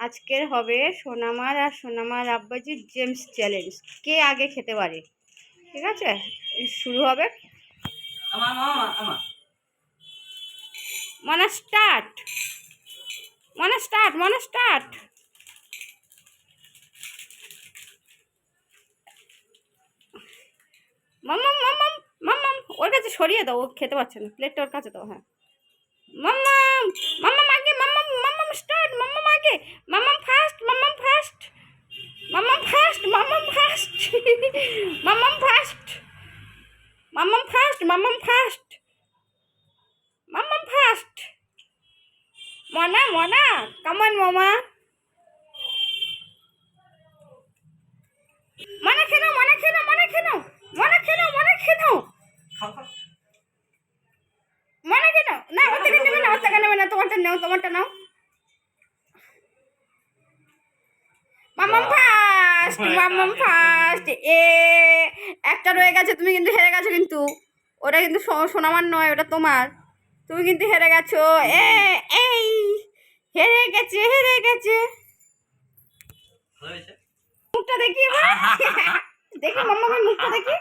আজকের হবে সোনামার আর সোনামার আব্বাজির James challenge, কে আগে খেতে পারে। ঠিক আছে, শুরু হবে। মনা স্টার্ট, মনা স্টার্ট, মনা স্টার্ট। মাম্মাম মাম্মাম মাম্মাম, ওর কাছে সরিয়ে দাও, ও খেতে পারছে না, প্লেটটা ওর কাছে দাও। হ্যাঁ, মাম্মাম মাম্মাম আগে, মাম্মাম মাম্মাম স্টার্ট, মাম্মাম আগে, মাম্মাম ফার্স্ট, মাম্মাম ফার্স্ট, মাম্মাম ফার্স্ট, মাম্মাম ফার্স্ট, মাম্মাম ফার্স্ট, মাম্মাম ফার্স্ট, মাম্মাম ফার্স্ট, মাম্মাম ফার্স্ট। মনা মনা, কামান মামা, মনা খেনো, মনা খেনো, মনা খেনো, মনা খেনো, মনা খেনো, মনা খেনো। না, ওর থেকে নেবে না, ওর থেকে নেবে না, তোমারটা নাও, তোমারটা নাও। মাম্মাম ফার্স্ট, মাম্মাম ফার্স্ট। একটা রয়ে গেছে, তুমি কিন্তু হেরে গেছো। কিন্তু ওটা কিন্তু সোনামার নয়, ওটা তোমার। তুমি কিন্তু হেরে গেছো। এই হেরে গেছে, হেরে গেছে। মুখটা দেখি এবার, দেখি মাম্মামের মুখটা দেখি।